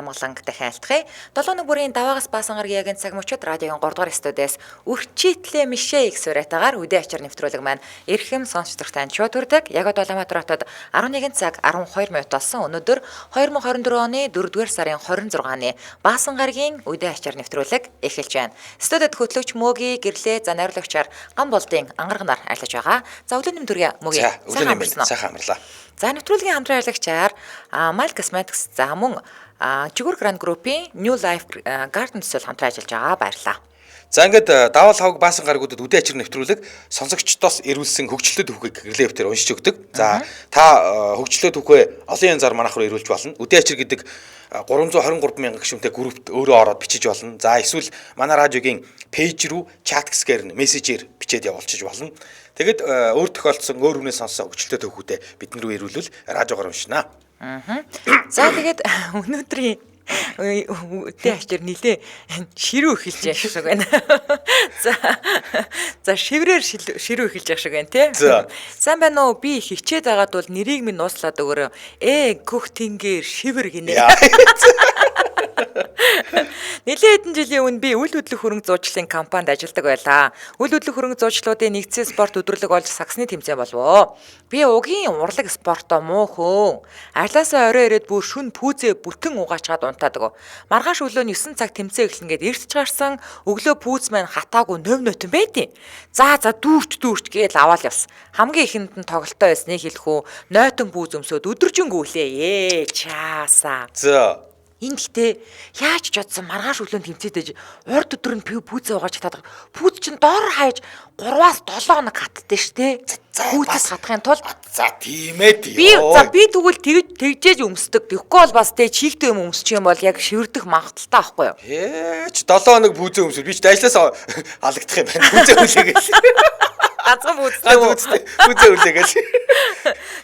Амгаланг дахин алтхыг 7 бүрийн даваагаас баасан гаргийн цаг мөчид радиогийн 3 дугаар студиэс үрчитлээ мишээ их сураатагаар үдээ ачаар нэвтрүүлэг маань эрхэм сонсогчдод анчуу төрдөг. Яг Улаанбаатар хотод 11 цаг 12 минут болсон. Өнөөдөр 2024 оны 4-р сарын 26-ны баасан гаргийн үдээ ачаар нэвтрүүлэг эхэлж байна. Студид хөтлөгч Мөги гэрлээ за найруулагчаар Гамболдын ангарганаар айлж байгаа. За өглөөний мэдрэг Мөги. Сайхан амарлаа. За нэвтрүүлгийн хамтран айлгчаар Mile Cosmetics за мөн Жигүр Grand Group-ийн New Life Garden төсөл хамтран ажиллаж байгаа баярлалаа. За ингээд давал хавг баасан гаргуудад үдээ ачир нэвтрүүлэг сонсогчдоос ирүүлсэн хөгжлөлт түүхийг релевтээр уншиж өгдөг. За та хөгжлөлт түүхээ олон янзаар манайх руу ирүүлж болно. Үдээ ачир гэдэг 323 мянган гишүүнтэй группт өөрөө ороод бичиж болно. За эсвэл манай радиогийн пэйж рүү чатксгээр мессежээр бичээд явуулчих болно. Тэгэд өөр тохиолдсон өөр хүнээс сонссон хөгжлөлт түүхүүдээ бидэн рүү ирүүлвэл радиогоор уншина. За тэгээд өнөөдрийн үдээ ачаар нилээ ширүү эхэлж яах шиг байна. За шиврээр ширүү эхэлж яах шиг байна тий. Сайн байна уу? Би хичээд байгаад бол нэрийг минь нууцлаад өгөөрэй. Гөх тэнгэр шивэр гинэ. Нилээ хэдэн жилийн өмнө би үл хөдлөх хөрөнгө зуучлалын компанид ажилладаг байлаа. Үл хөдлөх хөрөнгө зуучлалуудын нэгдсэн спорт өдрөлөг болж сагсны тэмцээн болов. Би угийн урлаг спортоо муухөн. Арлаасаа орой ирээд бүр шүн пүүзээ бүтэн угаачгаад унтаадаг. Маргааш өглөө нь 9 цаг тэмцээн эхлэнгээд эртж гарсан өглөө пүүз маань хатаагүй нөв нөтөн байдیں۔ За дүүрч гээл аваад явсан. Хамгийн ихэнд нь тоглолтоо байсныг хэлэх үү. Нойтон пүүз өмсөд өдөржингүү лээ. Чаасаа. За энэ гэхдээ яаж ч бодсон маргааш өглөө тэмцээдэж урд өдөр нь пүүзээ угааж татдаг. Пүүз чинь доор хаяж 3-аас 7 хоног хатдээ штэ. Пүүзээс хатахын тулд за тийм ээ. Би тэгвэл тэгжээж өмсдөг. Тэгэхгүй бол бас чийгтэй юм өмсчих юм бол яг шивэрдэх магадaltaй байхгүй юу? Ч 7 хоног пүүзээ өмсөл би ч ажлаас халагдах юм байна. Пүүзээ үлээгээл. Газар пүүзээ үлээгээл.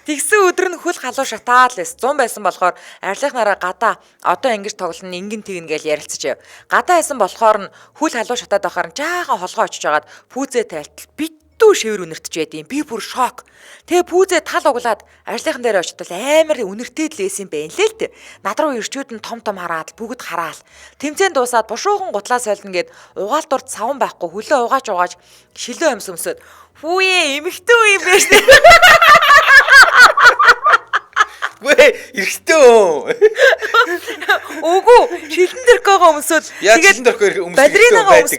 Тэгсэн өдөр нь хөл халуун шатаал эс 100 байсан болохоор арилгахнараа гадаа одоо ингэж тоглоно ингэн тэгнэ гэж ярилцаж. Гадаа байсан болохоор нь хөл халуун шатаад байхаар нь жаахан холгоо очиж агаад пүүзээ тайлтал битүү шивэр үнэртэж байдیں۔ Би бүр шок. Тэгээ пүүзээ тал углаад арилгахын дээр очтол амар үнэртэй л лээсэн байх лээ л дээ. Над руу ирчүүд нь том хараад бүгд хараал. Тэмцээн дуусаад бушуухан гутлаа солино гэд угаал дурд савн байхгүй хөлөө угааж шилөө өмсөмсөд хүүе эмхтэн юм байна штэ. Гүй эргэтэй өө. Үгүй шилэн дэркогоо өмсөд тэгээд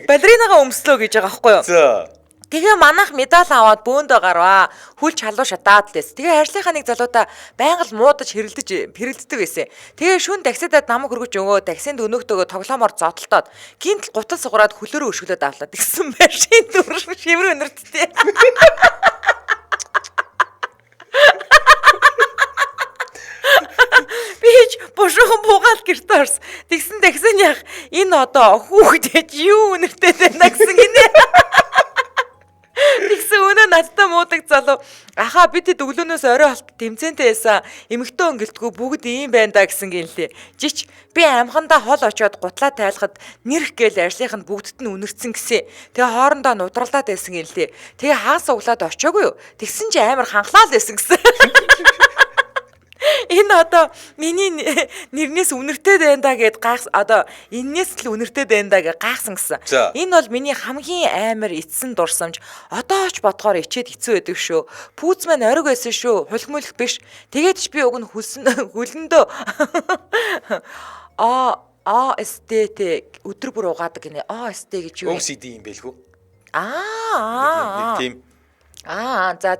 балеринагаа өмслөө гэж байгаа байхгүй юу? За. Тэгээ манайх медаль аваад бөөндөө гарваа. Хүлч халуун шатаад лээс. Тэгээ харилцааны нэг залуудаа байнга л муудаж хэрэлддэг байсан. Тэгээ шүн таксидад намайг хөргөж өгөө. Таксинд өнөختөөгөө тоглоомоор зодтолтоод гинт гутал сугараад хөлөөрөө өшгөлөөд авлаа. Тэгсэн машин дүр шивэр өнөрттэй. Бич бушуухан буугаад гэрт орс. Тэгсэн таксин яг энэ одоо хүүхдэж юу өнөртэй байна гэсэн гинэ. Тэгсэн өнөө надтай муудаг залуу ахаа бид өглөөнөөс орой холт тэмцээнтэй байсан эмэгтэй өнгөлтгөө бүгд ийм байна да гэсэн гинлээ. Жич би амхандаа хол очоод гутлаа тайлахад нэрх гээл арьсынх нь бүгдд нь үнэрсэн гэсэн. Тэгээ хоорондоо нудралдаад байсан гинлээ. Тэгээ хагас углаад очоогүй юу. Тэгсэн чи амар ханхлаа л байсан гэсэн. Энэ одоо миний нэрнээс үнэртэй байна да гэд гайхс одоо эннээс л үнэртэй байна да гэж гайхсан гэсэн. Энэ бол миний хамгийн амар эцсэн дурсамж. Одоо ч бодохоор ичээд хэцүү байдаг шүү. Пүүз маань ориг байсан шүү. Хулгмөлх биш. Тэгээд ч би уг нь хөлөндөө эстетик өдөр бүр угаадаг гинэ. Эстет гэж юу? OCD юм бэлгүй. Нэг тийм. За.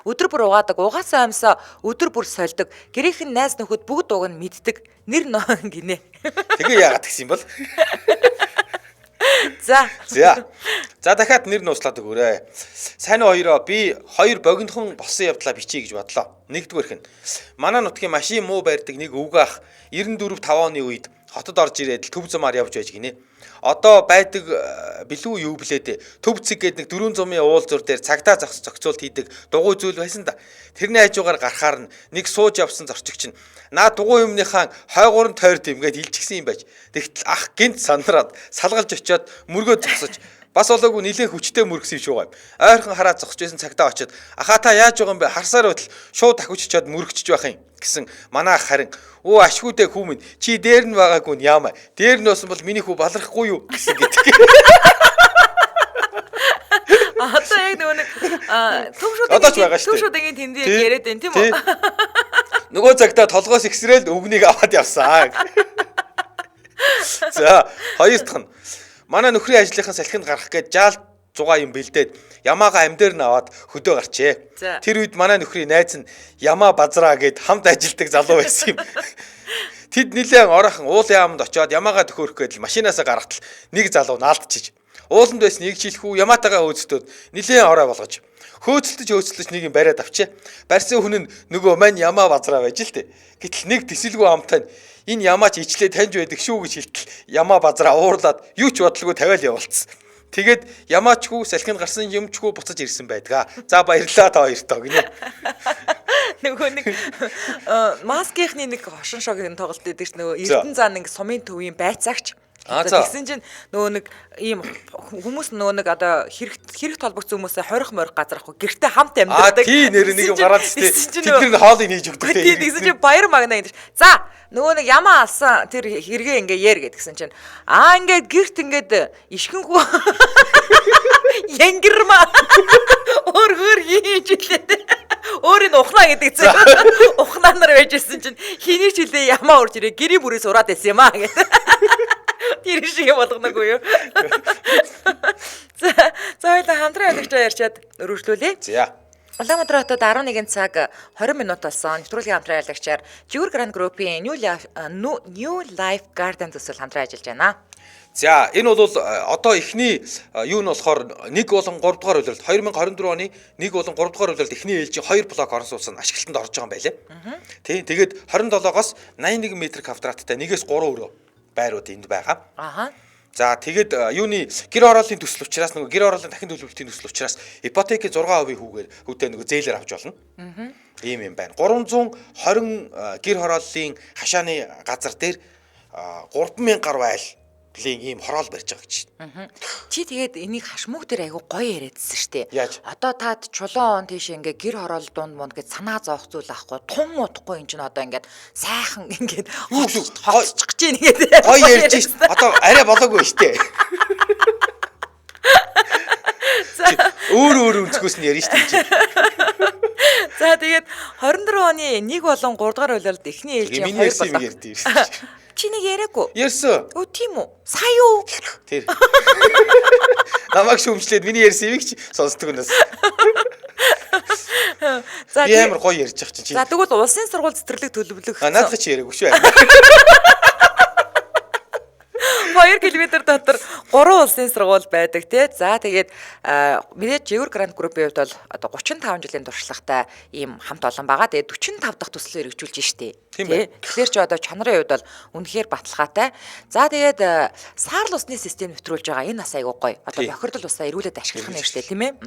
Өдөр бүр угаадаг, угаасаа амсаа өдөр бүр сольдог. Гэрийнхэн найз нөхөд бүгд уг нь мэддэг. Нэр нөө гинэ. Тэгээ яагаад гисэн бол? За дахиад нэр нууцлаад өгөөрэй. Сайн уу хоёроо би 2 богинохон болсон явдлаа бичиж гэж бодлоо. Нэгдүгээрх нь манай нутгийн машин муу байрдаг нэг өвгөө ах 94-5 оны үед хотод орж ирээд төв замаар явж байж гинэ. Одоо байдаг билүү юу блээд төв цэг гээд нэг 400-ын уулзуур дээр цагдаа зохицуулт хийдэг дугуй зүйл байсан да. Тэрний хажуугаар гарахаар нэг сууж явсан зорчигч нь наа дугуй юмныхаа хойгоор нь тойр димгээд илчихсэн юм байж. Тэгтэл ах гинт сандраад салгалж очиод мөргөө зогсож бас болоогүй нилээн хүчтэй мөргсөн юм шүү гай. Ойрхон хараад зогсож байсан цагдаа очиод ахаа та яаж байгаа юм бэ? Харсаар байтал шууд дахиуч очиод мөргөчж байх юм гэсэн манай ах харин өө ашгүйдээ хүүмэн чи дээр нь байгаагүй нь яамаа. Дээр нь басан бол миний хүү балархгүй юу гэсэн гэдэг. Одоо яг нөгөө нэг төвшүүдийн тэндийг яриад байна тийм үү? Нөгөө цагтаа толгоос ихсрээл өвгнийг аваад явсан. За хоёр дахь нь манай нөхрийн ажлынхаа салхинд гарах гэж жаал 6 юм бэлдээд ямаага амдэр нь аваад хөдөө гарчээ. Тэр үед манай нөхрийн найз нь ямаа базраа гэд хамт ажилдаг залуу байсан юм. Тэд нилээн ороохон уул яамд очиод ямаага төхөөрөх гэдэл машинаасаа гаргатал нэг залуу наалтчиж ууланд байсан нэг жилхүү ямаатайгаа хөөцтөөд нилээн ороо болгож хөөцөлдөж нэг юм бариад авчээ. Барьсан хүн нь нөгөө мань ямаа базраа байж л тээ. Гэтэл нэг тэсэлгүй амтай энэ ямаач ижлээ таньж байдаг шүү гэж хэлтэл ямаа базраа уурлаад юу ч бодлого тавиал явуулсан. Тэгээд ямаачгүй салхинд гарсан юмчгүй буцаж ирсэн байдгаа. За баярлалаа та хоёртоо гинэ. Нөгөө нэг маскийнхны нэг хошин шогийн тоглолт байдаг ш нөгөө Эрдэнэ зан нэг сумын төвийн байцаагч. Тэгсэн чинь нөгөө нэг ийм хүмүүс нөгөө нэг одоо хэрэг толбогдсон хүмүүсээ хорих морих газар ахгүй гэртээ хамт амьдардаг. Тий нэр нэг юм гараад тээ. Тэдний хоолыг нээж өгдөг тий. Тэгсэн чинь баяр магнаа гэдэг. За нөгөө нэг ямаа алсан тэр хэрэгээ ингээ яар гэдгсэн чинь ингээд гэрт ингээд ишгэнхүү янгирма өөр хийж илээ. Өөрийн ухнаа гэдэг чинь ухнаа нар байж ирсэн чинь хиний ч үлээ ямаа урж ирээ гэрийн бүрээс ураад байсан юм аа гэдэг. Тэр шиг болгоногүй юу. За хоёулаа хамтран явагчаа ярьчаад өргөжлүүлье. За. Улаанбаатар хотод 11 цаг 20 минут болсон. Нэвтрүүлгийн хамтран явагчаар Жигүүр Гранд Группийн New Life Garden төсөл хамтран ажиллаж байна. За энэ бол одоо эхний юу нь болохоор 1 болон 3 дугаар үйлрэлт 2024 оны 1 болон 3 дугаар үйлрэлт эхний ээлжийн 2 блок орон сууц нь ашиглалтанд орж байгаа юм байлээ. Тий. Тэгээд 27-оос 81 м квадраттай 1-ээс 3 өрөө байрууд энд байгаа. За тэгээд юуны гэр орооллын төсөл учраас нөгөө гэр орооллын дахин төлөвлөлтийн төсөл учраас ипотекийн 6% хүүтэй нөгөө зээлээр авч болно. Ийм юм байна. 320 гэр хорооллын хашааны газар дээр 3000 гаруй айлын ийм хороол барьж байгаа гэж. Чи тэгээд энийг хашмууг дээр айгу гоё яриадсэн штэ. Яаж? Одоо таад чулуун тийш ингээ гэр хороол дунд монд гэж санаа зовх зүйл ахгүй тун удахгүй энэ ч одоо ингээд сайхан ингээд хоцчих гэж нэгээд гоё ярьж шít. Одоо арай болоогүй штэ. Өөр өнцгөөс нь ярина штэ. За тэгээд 24 оны 1 болон 3 дугаар үйлрэлт эхний ээлжийн 2 болоо. Чи нэг яриаггүй. Ярьсан. Өө тийм үү? Сая юу? Тэр. Намайг шүүмжлээд миний ярьсан юм чи сонсдог өнөөс. За ямар гоё ярьж байгаа чинь. За тэгвэл улсын сургууль цэцэрлэг төлөвлөх. Наадах чи яриаггүй шүү. 2 км дотор 3 улсын сургууль байдаг тий. За тэгээд мэдээж Жигүүр Гранд Группийн хувьд бол одоо 35 жилийн туршлагатай ийм хамт олон байгаа. Тэгээд 45 дахь төслөө хэрэгжүүлж штэ. Тий. Тэгэхээр ч одоо чанарын хувьд бол үнэхээр баталгаатай. За тэгээд саарл усны систем нэвтрүүлж байгаа. Энэ бас айгуу гоё. Одоо бохирдол усаа эрүүлээд ашиглах нь штэ тийм ээ.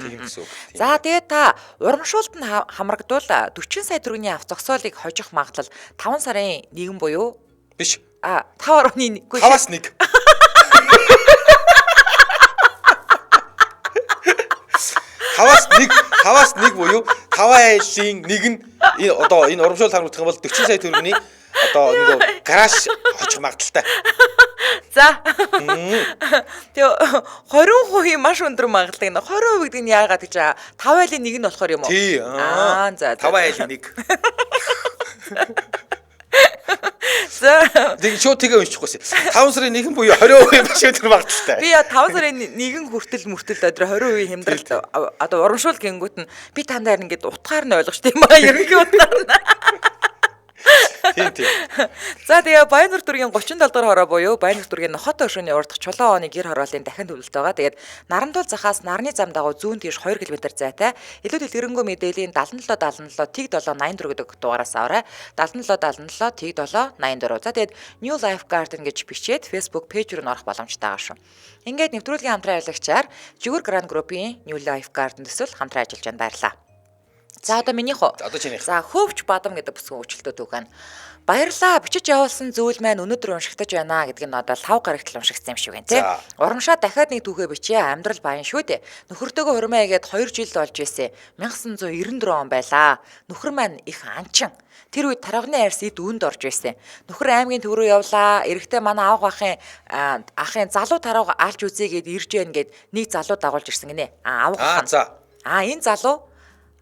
За тэгээд та урамшуулт нь хамрагдвал 40 сая төгрөгийн авц зогсоолыг хожих магадлал 5 сарын 1 буюу биш 5.1 5-аас 1. Хаваас 1 буюу 5 айлын 1 нь одоо энэ урамшуул хамрагдах юм бол 40 сая төгрөгийн одоо нөгөө гараж очих магадaltaй. За. Тэгээ 20% маш өндөр магадлал гэнэ. 20% гэдэг нь яагаад гэж 5 айлын 1 нь болохоор юм уу? Тий. За 5 айлын 1. Тэг шууд тэгээ уншчихгүйсэн. 5 сарын 1 буюу 20% маш өндөр магадлалтай. Би 5 сарын 1 хүртэл өдөр 20% хямдралт одоо урамшуул гингүүт нь би тандаар ингээд утгаар нь ойлгож тийм ба ерөнхий утгаар нь. Тийм. За тэгээ Баяннур дүргийн 37 дугаар хороо буюу Баяннур дүргийн нохот өшөөний урдах чулуун оны гэр хорооллын дахин төлөвлөлт байгаа. Тэгээд Нарандуул захаас нарны зам дагуу зүүн тийш 2 км зайтай илүү дэлгэрэнгүй мэдээллийн 77 тэг 784 гэдэг дугаараас аваарай. 77 тэг 784. За тэгээд New Life Garden гэж бичээд Facebook пэйж рүү орох боломжтой байгаа шүү. Ингээд нэвтрүүлгийн хамтран ажиллагчаар Жигүүр Гранд Группийн New Life Garden төсөл хамтран ажиллаж байна. Баярлалаа. За одоо минийх үү? Одоо чинийх. За хөвч бадам гэдэг бүсгүйн үйлчлэлтүүд үг байна. Баярлалаа. Бичиж явуулсан зүйл маань өнөөдөр уншигдаж байна гэдг нь одоо 5 гарагтал уншигдсан юм шиг байна тий. Урамшаа дахиад нэг түүхээ бичье. Амьдрал баян шүү дээ. Нөхөртөөгөө хурмаа игээд 2 жил болж байсан. 1994 он байлаа. Нөхөр маань их анчин. Тэр үед тарганы арьс эд үүнд орж байсан. Нөхөр аймгийн төв рүү явлаа. Эрэхтэй манай ахын залуу тарга алж үзье гэд ирж гэн гэд нэг залуу дагуулж ирсэн гинэ. Энэ залуу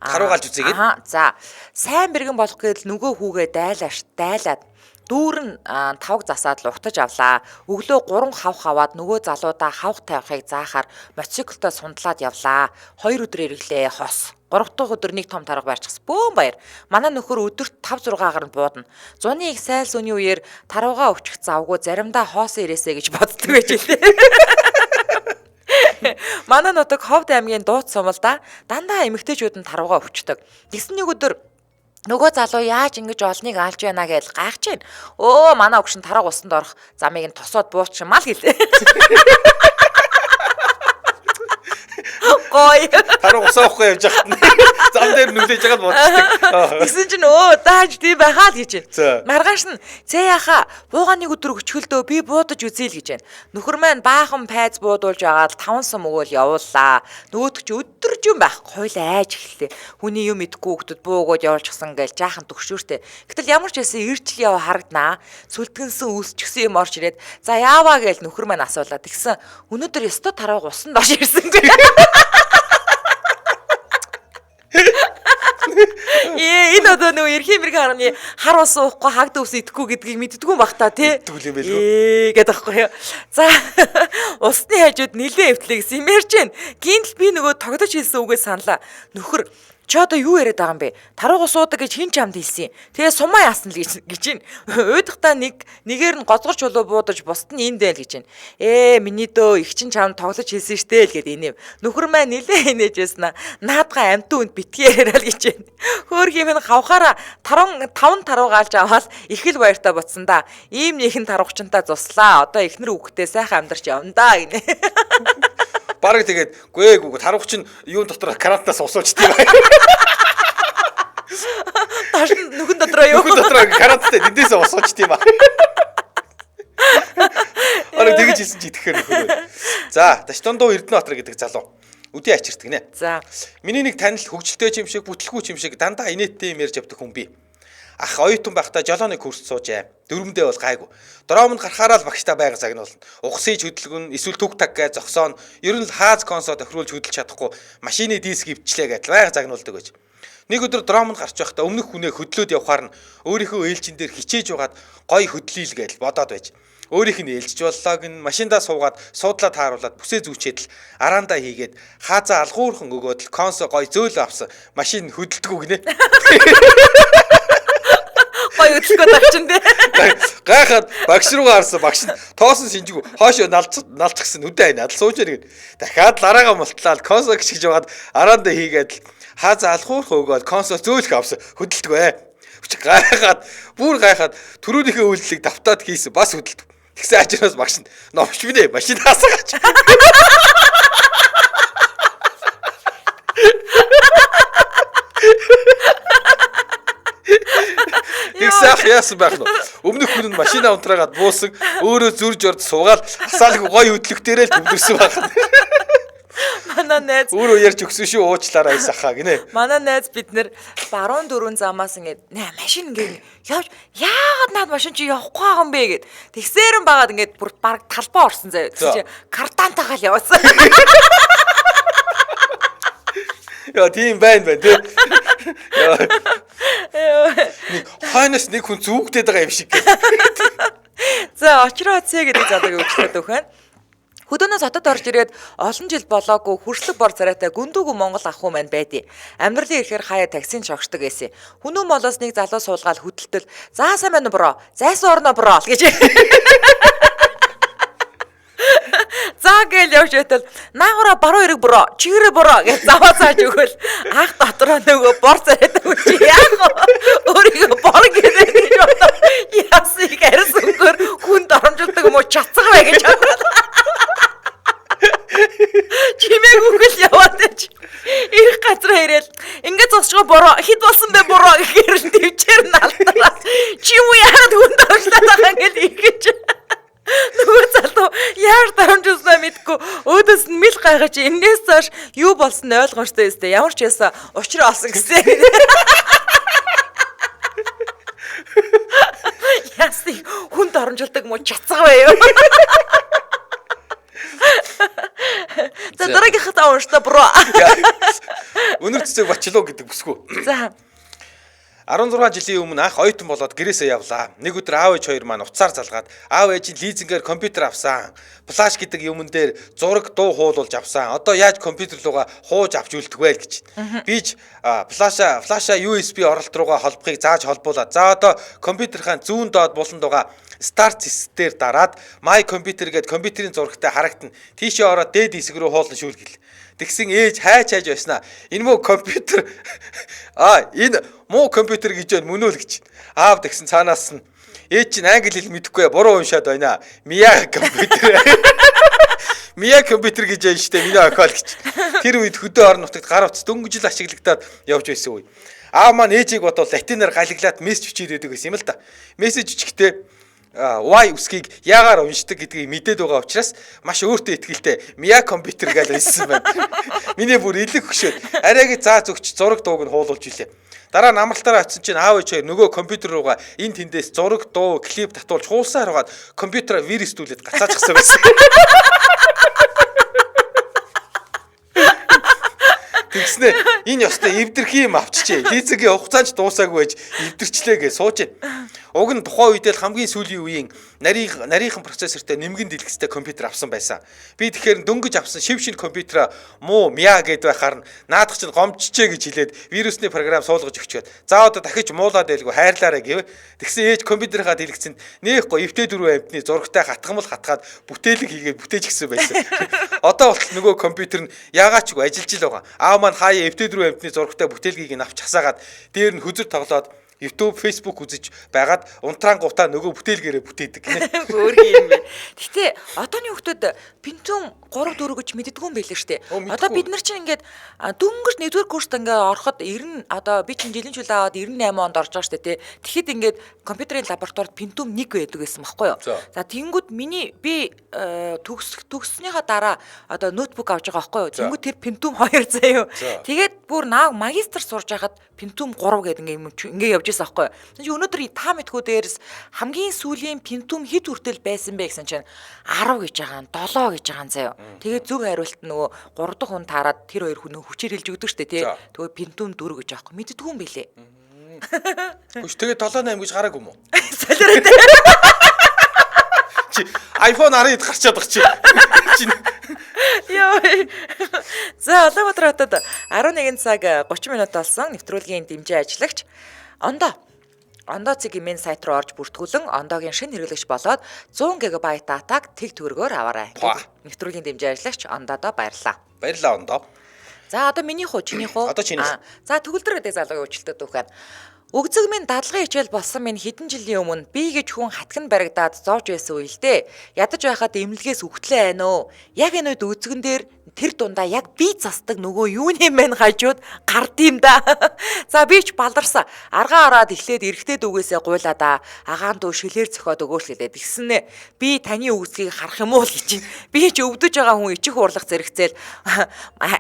таруугаалж үзье гэд. За. Сайн бэргэн болох гээд нөгөө хүүгээ дайлаад дүүрэн тавг засаад л ухтаж авлаа. Өглөө 3 хавх аваад нөгөө залуудаа хавх тавихыг заахаар мотоциклдоо сундлаад явлаа. 2 өдөр ирэглээ хос. 3 дахь өдөр нэг том тарга барьчихсан. Бөөн баяр. Манай нөхөр өдөрт 5 6 гаранд буудана. Зуны их сайл сүний үеэр таруугаа өвчих завгүй заримдаа хоос ирээсэ гэж боддог байж лээ. Манай нутаг Ховд аймгийн Дууц сумалда дандаа эмэгтэйчүүд нь таруугаа өвчдөг. Тэгсэн нэг өдөр нөгөө залуу яаж ингэж олныг алж байна гэж гайхаж байна. Өө манай өгшин тараг усанд орох замыг нь тосоод буучмал гэлээ. Гой. Тараг усаахгүй явж байхад зам дээр нүлээж байгаа л бодчихдаг. Тэгсэн чинь дааж тийм байхаа л гэж байна. Маргааш нь зээ яха буугааны өдөр өчгөлдөө би буудаж үзье л гэж байна. Нөхөр маань баахан пайз буудуулж агаад 5 сум өгөөл явууллаа. Нөгөөдөг чи өдөрж юм байх. Хойл айж эхэллээ. Хүний юм идэхгүй хөлтөд буугаад явуулчихсан гээл жаахан төгшөөртэй. Гэтэл ямар ч байсан ирчл яв харагданаа. Сүлтгэнсэн үсчихсэн юм орж ирээд за яаваа гээл нөхөр маань асуулаа. Тэгсэн өнөөдөр ёстой тараг усанд орж ирсэн гээ. Энэ одоо нөгөө эрхийн мэрэг харны хар ус уухгүй хагд ус идэхгүй гэдгийг мэддэггүй юм бах та тий. Гэдэг байхгүй юу. За усны хажууд нилээ эвтлээ гэсэн юм ярьж байна. Гинтл би нөгөө тогтож хэлсэн үгээ саналаа. Нөхөр чи одоо юу яриад байгаа юм бэ? Тарууга суудаг гэж хин ч амд хэлсэн. Тэгээ сумаа яасан л гэж байна. Уйдахтаа нэгээр нь гоцгор чулуу буудаж бусд нь энд байл гэж байна. Миний дөө их чин чам тоглож хэлсэн штэ л гэд инэв. Нөхөр маань нилээ инээж байснаа наадгаа амтын үнд битгий яриа л гэж байна. Хөөх юм хавхаараа 5 тарууга алж аваад их л баяртай буцсан да. Ийм нэгэн таруугчнтаа зуслаа. Одоо ихнэр үхтэй сайхан амьдарч явна да гинэ. Бараг тэгээд гээгүй тарууч нь юун дотор карантинаас усууч тийм бай. Таш нүхэн дотроо юу? Нүхэн дотроо карантинтай эндээсээ усууч тийм бай. Бараг тэгэж хэлсэн чи итгэхээр нөхөр. За, Дашдондоо Эрдэнэбаатар гэдэг залуу. Үдий ачирдаг нэ. За. Миний нэг танил хөвгөлтэй юм шиг, бүтлэхүүч юм шиг дандаа инээдтэй юм ярьж явдаг хүн би. Ах оюутан байхдаа жолооны курс суужээ. Дөрвөндөө бол гайгүй. Дроомонд гарахаараа л багштай байга загнуулна. Угсыг хөдөлгөн, эсвэл түг таг гэж зогсоон. Ер нь л хааз консо тохируулж хөдөлж чадахгүй машины диск ивчлээ гэж байга загнуулдаг гэж. Нэг өдөр дроомонд гарч байхдаа өмнөх хүнээ хөдлөөд явахаар нь өөрийнхөө ээлжин дээр хичээж угаад гой хөдлөе л гэж бодоод байж. Өөрийнх нь ээлжиж боллоо гин машиндаа суугаад суудлаа тааруулаад бүсээ зүүчээд л араандаа хийгээд хаазаа алгуурхан өгөөд л консо гой зөөлө авсан машин хөдөлдөггүй гинэ. Гой хөдлөхөд багчин дээ. Гайхаад багш руугаа харсан багш нь тоосон шинжгүй хоошоо налцчихсан үдэ надад сууж иргэн. Дахиад лараагаа мултлаад консо гიშгэж байгаад араандаа хийгээд л хаазаа алгуурхан өгөөд консо зөөлөх авсан хөдөлдөгөө. Бүр гайхаад түрүүнийхээ үйлдэлийг давтаад хийсэн бас хөдөлдөг. Тэгсэн ачраас багш нь номч binэ машин хасаагач. Тэгсэх яасан байх нь. Өмнөх хүн нь машина унтраагаад буусан, өөрөө зүрж орд суугаад хасаалгүй гоё хөдлөхтөрөө л төвлөрсөн байх. Манай найз өөрөө ярьж өгсөн шүү уучлаарай сайхаа гинэ. Манай найз бид нэр баруун дөрвөн замаас ингээд машин ингээд явж яагаад наад машин чи явахгүй байгаа юм бэ гэд тэгсээрэн байгаад ингээд бүр баг талбай орсон заяа. Чи картантайгаа л явсан. Яа тийм байна тий. Ханаас нэг хүн зүгтээд байгаа юм шиг. За очроо цэ гэдэг залууг өвчлөөд өгөн. Хөдөөнөөс хотод орж ирээд олон жил болоогүй хөрслөг бор царайтай гүндүүгүү Монгол ах хүн маань байдیں۔ Амьдралын ихээр хаяа таксинд шогшдог байсан. Хүнүү молоос нэг залуу суулгаад хөдөлтөл "За сайн байна бро. Зайсан орно бро" гэж. Заа гэл явж байтал "Наагаараа баруун эрэг бро. Чигээрээ бро" гэж заваа зааж өгөөл. Ах дотроо нөгөө бор царайтай хүн чи яах вэ? Өөрийгөө бор гэдэг гэж бодоо. Ясыг арьсөнгөр хүн доромжилдог юм уу чацгаа бай гэж бодоо. Чимээг үхэл яваад байж. Ирэх газраа ирээл Ингээд зогсчихоо бороо хэд болсон бэ бороо гэхээр төвчээр нь алдараад чи юу яагаад хүнд орчлаад байгаа ингээд ингэж нөгөө залуу яар дарамжсаа мэдгүй өөдөөс нь мэл гайхаж энээс цааш юу болсон нь ойлгомжтой өстэй ямар ч ясаа учраа олсон гэсэн. Ясыг хүнд оромжилдаг муу чацгаа байв. За дараагийнхаа таа уншта бро. Өнөр цэцэг бачлоо гэдэг бүсгүй. За 16 жилийн өмнө анх оюутан болоод гэрээсээ явлаа. Нэг өдөр аав ээж хоёр маань уцаар залгаад аав ээжийн лизингээр компьютер авсан. Флаш гэдэг юмн дээр зураг дуу хуулуулж авсан. Одоо яаж компьютер руугаа хууж авч үлдэх вэ гэж. Бич флаша USB оролт руугаа холбохыг зааж холбуулаад. За одоо компьютерийн зүүн доод булан дугаа Start дээр дараад My Computer гэдэг компьютерийн зурагтай харагдана. Тийшээ ороод дээд хэсэг рүү хуулан шүүлгэл. Тэгсэн ээж хайж байснаа. Энэ муу компьютер энэ муу компьютер гэж байна мөн үү гэж. Аав тэгсэн цаанаас нь ээж чинь англи хэл мэдэхгүй буруу уншаад байна. Мия компьютер. Мия компьютер гэж байна штэ миний охиол гэж. Тэр үед хөдөө орон нутагт гар утас дөнгөж л ашиглагдаад явж байсан үе. Аав маань ээжийг бодвол латинаар галаглаад мессеж бичиж ирээдэг гэсэн юм л да. Мессеж бичгтээ Y үсгийг яагаар уншдаг гэдгийг мэдээд байгаа учраас маш өөртөө ихтэй Mia компьютер гэж хэлсэн байна. Миний бүр илэг хөшөөд арайг зааж өгч зураг дууг нь хуулуулж илээ. Дараа нь амралтаараа очсон чинь аав ээж хоёр нөгөө компьютер руугаа энэ тэндээс зураг дуу клип татуулж хуулсаар хагаад компьютераа вирусдүүлээд гацаажчихсан байсан. Тэгснэ энэ ёстой эвдэрхий юм авчижээ. Лизингийн хугацаанд дуусаагүй байж эвдэрчлээ гэж сууж байна. Уг нь тухайн үед л хамгийн сүүлийн үеийн нарийнхан процессортой нэмгэн дэлгэцтэй компьютер авсан байсан. Би тэгэхээр дөнгөж авсан шив шин компьютер муу Mia гэд байхаар нь наадах чинь гомжчээ гэж хэлээд вирусны програм суулгаж өгчөөд за одоо дахиж муулаад байлгүй хайрлаарай гэв. Тэгсэн ээж компьютерийнхаа дэлгэцэнд нээхгүй FT4 амтны зурагтай хатгамал хатгаад бүтээлэг хийгээд бүтээж гисэн байсан. Одоо болтол нөгөө компьютер нь яагаад ч үгүй ажиллаж л байгаа. Аав маань хаяа FT4 амтны зурагтай бүтээлгийг нь авч хасаагаад дээр нь хүзэр тоглоод YouTube, Facebook үзэж байгаад унтраан гутаа нөгөө бүтээлгээрээ бүтээдэг гинэ. Өөр юм бэ. Гэтэ одооны хүмүүс Pentium 3 4 гэж мэддэггүй юм байлээ штэ. Одоо бид нар чинь ингээд дөнгөж network курст ингээд ороход 90 одоо би чинь жилийн чул аваад 98 онд орж байгаа штэ тий. Тэгэхэд ингээд компьютерийн лабораторид Pentium 1 байдаг гэсэн баггүй юу. За тэнгүүд би төгснөхийн дараа одоо ноутбук авч байгаа баггүй юу. Тэнгүүд тэр Pentium 2 заяа. Тэгээд бүр нааг магистр сурж байхад Pentium 3 гэдэг ингээд явж байсан байхгүй юу. Өнөөдөр та мэдхүү дээрс хамгийн сүүлийн Pentium хэд хүртэл байсан бэ гэсэн чинь 10 гэж байгаа, 7 гэж байгаа заяа. Тэгээд зөв хариулт нөгөө 3 дахь хүн таарад тэр хоёр хүн хүчээр хэлж өгдөг штэ тий. Тэгээ Pentium 4 гэж аахгүй мэддэггүй юм бэлээ. Хүч тэгээ 7-8 гэж гараагүй юм уу? Солиорой. Чи iPhone 10-д гарчаад баг чи. Яа. За Улаанбаатар хотод 11 цаг 30 минут болсон нэвтрүүлгийн дэмжээ ажиллагч Ондоо цэгийн сайт руу орж бүртгүүлэн Ондоогийн шинэ хэрэглэгч болоод 100 ГБ датаг тэг төгрөгөөр аваарай. Нэвтрүүлгийн дэмжээ ажиллагч Ондоодоо баярлаа. Баярлаа Ондоо. За одоо минийх уу чинийх үү? Одоо чинийх. За төгөлдөр гэдэг залуугийн үйлчлэлтэд үхэн. Өгзөг минь дадлага хичээл болсон минь хэдэн жилийн өмнө би гэж хүн хатган баригдаад зоож байсан үе л дээ. Ядаж байхад эмнэлгээс үхтлээ байна уу? Яг энэ үед үзэгэн дээр тэр дундаа яг би засдаг нөгөө юуны мэн хажууд гардыг да. За би ч баларсан. Аргаа ороод эхлээд эргэтэй дүүгээсээ гуйлаа да. Агаан дүү шилээр зөхиод өгөөш гэлээ. Тэгснэ би таны өгзгийг харах юм уу гэж. Би ч өвдөж байгаа хүн ичих уурлах зэрэгцээл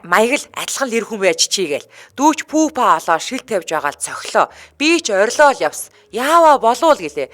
маяг л адилхан л ир хүн байж чийгээл. Дүүч пүүпа олоо шил тавьж байгаа л цохлоо. Би ч орилоо л явс. Яава болов гэлээ.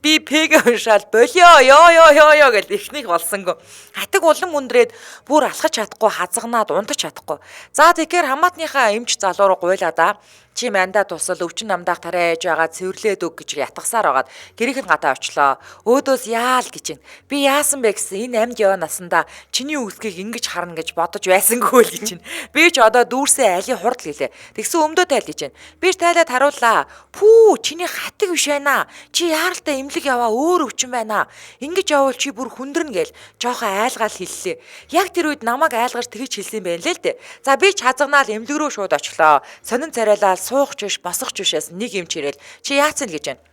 Би пэг уншаал болио ёо гэл ихнийх болсонго. Хатаг улам өндрээд бүр алхаж чадахгүй хазагнаад унтаж чадахгүй. За тэгэхээр хамаатныхаа эмч залуу руу гуйлаа да. Чи мандаа тусал өвчин намдаах тариа ээж байгаа цэвэрлээд өг гэж ятгасаар байгаад гэрийнхэн гатаа очлоо. Өөдөөс яал гэж байна. Би яасан бэ гэсэн энэ амьд яваа насандаа чиний үсгийг ингэж харна гэж бодож байсангүй л гэж байна. Би ч одоо дүүрсээ али хурдл гэлээ. Тэгсэн өмдөө тайл гэж байна. Би ч тайлаад харууллаа. Пүү чиний хатаг биш байна. Чи яаралтай эмнэлэг яваа өөр өвчин байна. Ингэж явбал чи бүр хүндэрнэ гээл жоохон айлгаал хэллээ. Яг тэр үед намайг айлгаж тэгж хэлсэн байх л дээ. За би ч хазагнаал эмнэлэг рүү шууд очлоо. Сонин царайлал суугч биш, босгоч бишээс нэг юм чирэл. Чи яацсан л гэж байна.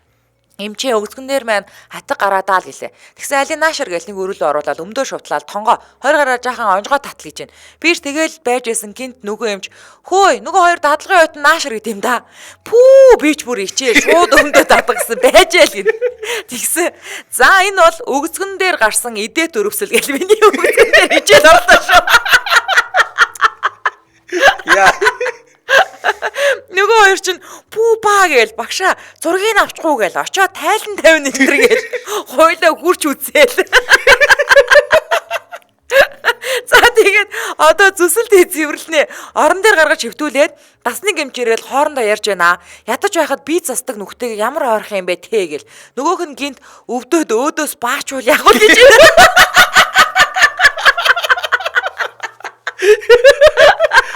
Эмчээ өгзгөн дээр маань хатаг гараадаа л гэлээ. Тэгсэн алин наашар гэл нэг өрөөлөө оруулаад өмдөө шувтлаад тонгоо хоёр гараа жаахан онжгоо татл гэж байна. Биш тэгэл байж исэн гинт нөгөө эмч хөөе нөгөө хоёр дадлагын ойтон наашар гэдэм да. Пүү бич бүр ичээ шууд өмдөө татах гэсэн байжээ л гин. Тэгсэн за энэ бол өгзгөн дээр гарсан идээд өрөвсөл гэл миний өгзгөн дээр ичээд орлоо шүү. Яа. Нөгөө хоёр чинь пүү паа гээл багшаа зургийг авчихгүй гээл очоо тайлан 50 нэтэр гээл хойлоо хурч үзээл. За тэгээд одоо зүсэлтэй цэвэрлэнэ. Орон дээр гаргаж хөвтүүлээд дасны гэмчээрэл хоорондоо ярьж байна. Ядаж байхад би застдаг нүхтэйг ямар ойрох юм бэ те гээл. Нөгөөх нь гинт өвдөөд өөдөөс баачвал яг л гэж.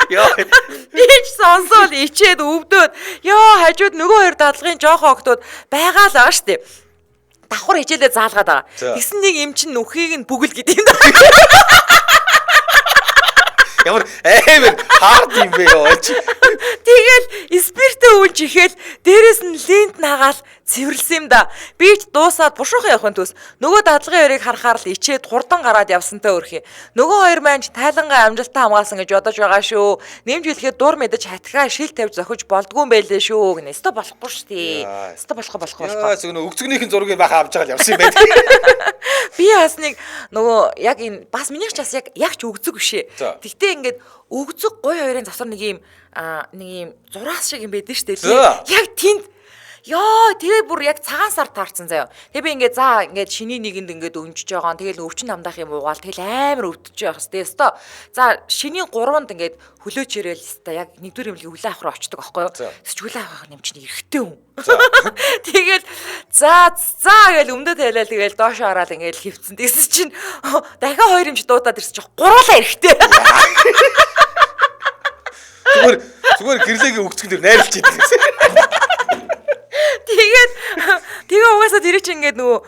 Яа. Бич сонсоол ичээд өвдөөд ёо хажууд нөгөө хоёр дадлагын жоохон октод байгаа л аа штэ. Давхар хичээлээ заалгаад байгаа. Тэгсэн нэг эм чин нүхийг нь бүгэл гэдэг юм да. Ямар амар хард юм бэ ёо. Тэгэл спиртээ үүлж ихээл дээрэс нь лент нагаал цэвэрлсэн юм да. Би ч дуусаад бушуухан явахын төс нөгөө дадлагын хоёрыг харахаар л ичээд хурдан гараад явсантай өрхий. Нөгөө хоёр маань ч тайлангаа амжилттай хамгаалсан гэж бодож байгаа шүү. Нэмж хэлэхэд дур мэдэж хатгаа шил тавьж зохиж болдгүй юм байлээ шүү гэнэ. Өстө болохгүй шүү дээ. Өстө болохгүй. Яа зөв нөгөө өгцгнийхэн зургийг баха авч байгаа л явсан юм байна. Би бас нэг нөгөө яг энэ бас минийх ч бас яг ч өгзөг бишээ. Тэгтээ ингээд өгзөг гой хоёрын завсар нэг юм зураас шиг юм байдэн штэ. Яг тэнд ёо тэгээ бүр яг цагаан сар таарсан заяа. Тэгээ би ингээд шиний нэгэнд ингээд өнжиж байгаа. Тэгэл өвчин намдаах юм уугаал тэгэл амар өвдөж явах хэвээр өстой. За шиний 3-нд ингээд хөлөөч ирээл өстой яг нэгдүгээр эмнэлгийн хүлээ авах руу очдөг аахгүй юу. Тэсч хүлээ авах юм чинь эргэтэй хүн. Тэгэл за гээл өмдөө тайлал тэгэл доош хараад ингээд хөвцөн. Тэгсэн чинь дахиад хоёр эмч дуудаад ирсэн чинь гуруулаа эргэтэй. Зүгээр гэрлээгийн өгцгөн дээр найрлж идэв. Тэгээ угаасаа тэр чинь ингээд нөгөө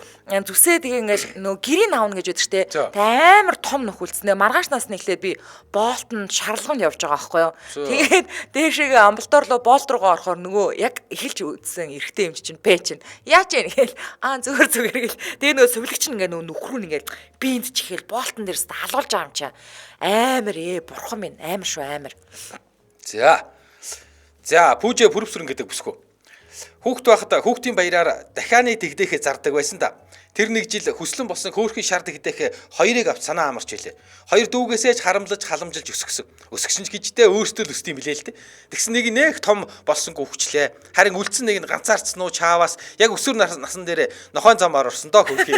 зүсээ тэгээ ингээд нөгөө гэрийн аавна гэж байдаг штэ. Амар том нөхөлцнээ маргааш насны эхлээд би боолтонд шарлганд явж байгаа байхгүй юу. Тэгээд дээшээгээ амбулаторлоо боолт руугаа орохоор нөгөө яг эхэлж үдсэн эрэгтэй юм чинь бэ чинь. Яаж яа гээл зүгээр гэл. Тэгээ нөгөө сувлэгч нь ингээд нөгөө нүхрүү ингээд биэнд чихэл боолтон дээрс халуулж байгаа юм чаа. Амар бурхан минь амар шүү амар. За пүүжээ пүрвсрэн гэдэг бүсгүй. Хүүхд байхдаа хүүхдийн баяраар дахианы тэгдэхээ зардаг байсан да. Тэр нэг жил хүслэн болсон хөөрхийн шар тэгдэхээ хоёрыг авч санаа амарч байлээ. Хоёр дүүгээсээ ч харамлаж халамжилж өсгсөн. Өсгсөн ч гэжтэй өөртөө л өсдөм билээ л дээ. Тэгсэн нэг том болсонгүй хүчлээ. Харин үлдсэн нэг нь ганцаарцсан уу чааваас яг өсвөр насан дээр нохойн замаар орсон доо хөрхий.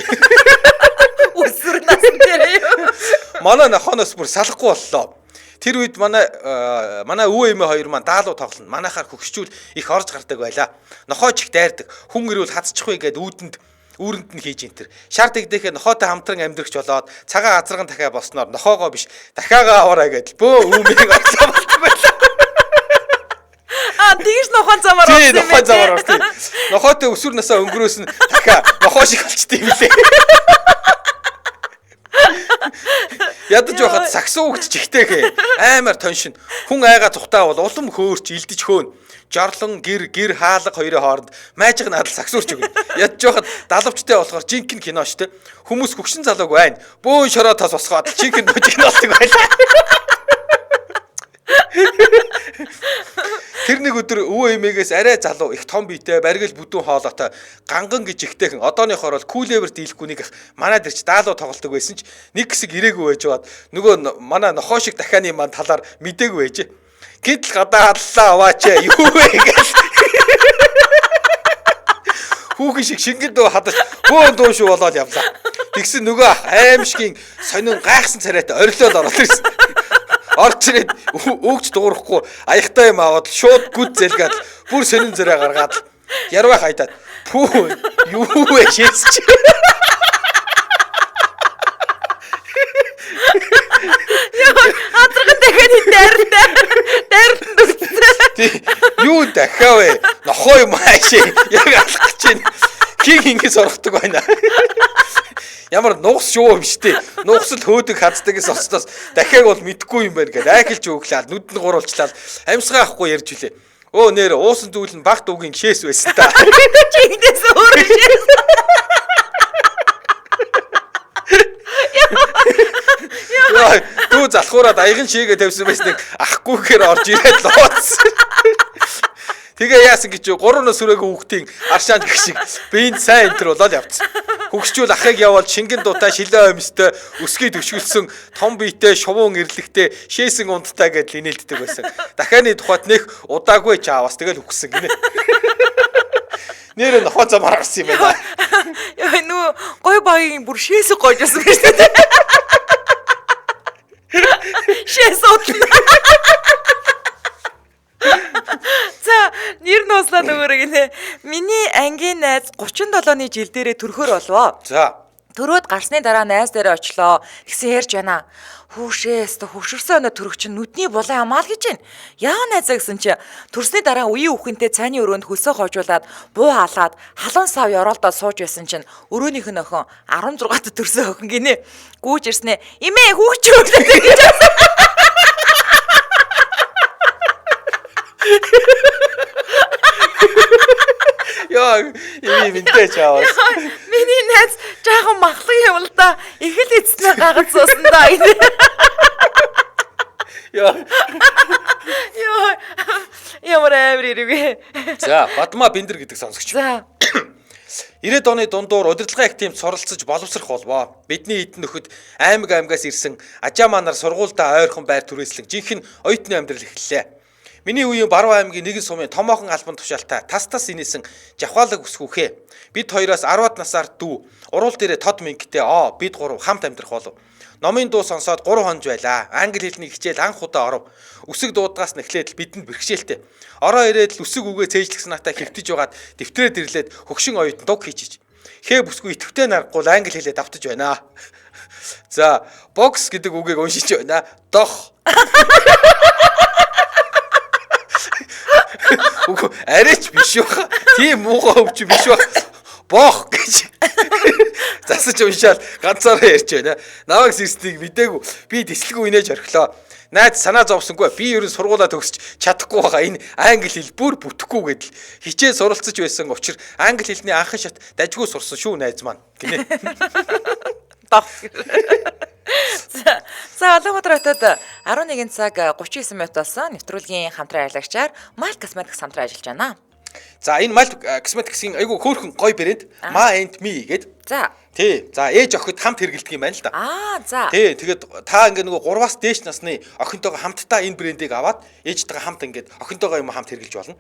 Өсвөр насан дээр юу? Манай нохооноос бүр салахгүй боллоо. Тэр үед манай өвөө эмээ хоёр маань даалуу тоглоно. Манайхаар хөгшчүүл их орж гардаг байлаа. Нохойч их дайрдаг. Хүн ирвэл хацчихгүй гээд үүрэнд нь хийж ин тэр. Шар тэгдэхээ нохоотой хамтран амьдрахч болоод цагаан азарган дахиа болсноор нохоогоо биш дахиагаа аваарай гэдэл бөө өвмийг орлоо болдог байлаа. Тэгж нохон замаар орсон юм байна. Замаар орсон. Нохоотой өсвөр насаа өнгөрөөс нь дахиа нохоо шиг болчтой юм лээ. Ядаж байхад саксуу өгч чихтэйгээ амар тоншин хүн айгаа цухтаа бол улам хөөрч илдэж хөөн жорлон гэр хаалга хоёрын хооронд майжиг надад саксуурч өгнө. Ядаж байхад далавчтай болохоор жинхэнэ кино штэ хүмүүс хөгшин залууг байна бөөн шороо тас босгоод жинхэнэ божиг болдог байлаа. Тэр нэг өдөр өвөө эмээгээс арай залуу их том биетэй баргил бүдүүн хоолойтой ганган гэж ихтэйхэн одооныхоор бол кулевер дийлэхгүй нэг манад ирч даалуу тоглолдог байсан ч нэг хэсэг ирээгүй байж бод нөгөө манай нохоо шиг дахианы маань талаар мдээгүй байжээ. Гэтэл гадаа халлаа аваач юу вэ гэж. Хүүхэн шиг шингэн дөө хадаж бөөн дуу шүү болоод явлаа. Тэгсэн нөгөө аимшигын сонин гайхсан царайтай орилоод ороод ирсэн. Орч ирээд өгч дуурахгүй аягтай юм аваад шууд гүд зэлгээд бүр сонин зэрэг гаргаад ярваа хайдаад пүү юу вэ шээсч. Азарган дахиад дайранд үтсэн. Юу дахиа вэ? Нохоо юм аашээ яг алах гэж байна. Хин ингэж орохдаг байна. Ямар нугас шүү юм штэ. Нугас л хөөдөг хацдагээс оцноос дахиад бол мэдгүй юм байна гэдэг айхэлж өглөө нүд нь гуруулчлаа. Амьсгаа ахгүй ярьж үлээ. Өө нэр уусан зүйл нь баг дуугийн шээс байсан та. Чингээс өөр шээс. Яа, дүү залхуураад аяган шигээ тавьсан байсныг ахгүйгээр орж ирээд лооцсон. Тэгээ яасан гэж 3 нас хүрээгүй хүүхдийн аршаанд гэх шиг биенд сайн энтер болоод явцсан. Хөгшчүүл ахыг явуулж шингэн дутаа шилээ өмстэй өсгий төвшгөлсөн том биетэй шувуун ирлэгтэй шээсэн унттай гэдэл инээлддэг байсан. Дахианы тухайд нэх удаагүй чаавас тэгэл үхсэн гинэ. Нэр нохоо замаар арсан юм байна. Яа нүү гой багийн бүр шээсэг гойжсэн гэж тийм. Шээс утлаа. За нэр нууслаад өгөөрэй гинэ. Миний ангийн найз 37-ны жил дээрээ төрөхөр болвоо. За. Төрөөд гарсны дараа найз дээрээ очлоо. Тэгсэн ярьж байна. Хүүшээс хөвшөрсөн өнөө төрөх чинь нүдний булан хамаал гэж байна. Яа найзаа гэсэн чи төрсний дараа үеийн үхэнтэй цайны өрөөнд хөлсөө хожуулаад буу халаад халуун сав ёроолдоо сууж байсан чинь өрөөнийх нь охин 16-т төрсөн охин гинэ. Гүүж ирснэ. Имээ хүүчүүлээ гэж. Яа, имэнтэй чаавас. Миний найз жаахан махлаг юм л да. Их л эцнээ гагц суусан да. Яа. Яа. Ямар амир ирвэ. За, Бадма Бэндэр гэдэг сонсогч. За. 90-ад оны дундуур удирдлагын активд суралцж боловсрох болвоо. Бидний эдэн нөхөд аймагаас ирсэн ажаа манаар сургуультай ойрхон байр түрээслэн жинхэнэ оюутны амьдрал эхэллээ. Миний үеийн Баруун аймгийн нэгэн сумын томоохон албан тушаалтай тас инээсэн жавхаалаг өсгүүхээ. Бид хоёроос 10-аад насаар дүү. Уруул дээрээ тод мингтэй бид гурав хамт амьдрах болов. Номын дуу сонсоод 3 хонж байлаа. Англи хэлний хичээл анх удаа оров. Үсэг дуудгаас нэхлээд бидэнд бэрхшээлтэй. Ороо ирээд л үсэг үгээ цээжлэгсэн натаа хэвтэж байгаад дэвтрээд ирлээд хөгшин оюутан дуг хийчих. Хээ бүсгүй итгэвтэй наргуул англи хэлээ давтаж байна. За, бокс гэдэг үгийг уншиж байна. Дох. Үгүй арайч биш баха. Тийм муухай өвч биш бах. Бох гэж. Засаж уншаал ганцаараа ярьж байна. Навагс ирснийг мэдээгүй. Би дислэгүй инээж орхилоо. Найз санаа зовсонгүй. Би ерөн сургуулаа төгсч чадахгүй байгаа. Энэ англи хэл бүр бүтэхгүй гэдэл хичээл суралцж байсан учраас англи хэлний анхан шат дажгүй сурсан шүү найз маань. Гинэ. Дох. За Улаанбаатар хотод 11 цаг 39 минут болсон нэвтрүүлгийн хамтран аялагчаар Malt Cosmetics хамтран ажиллаж байна. За энэ Malt Cosmetics-ийн айгу хөөрхөн гоё брэнд Ma and Me гэдэг. За. Тий. За ээж охид хамт хэрэглэдэг юм байна л да. За. Тий. Тэгээд та ингээ нөгөө 3-аас дээш насны охинтойгоо хамтдаа энэ брэндийг аваад ээжтэйгээ хамт ингээд охинтойгоо юм хамт хэрэглэж болно.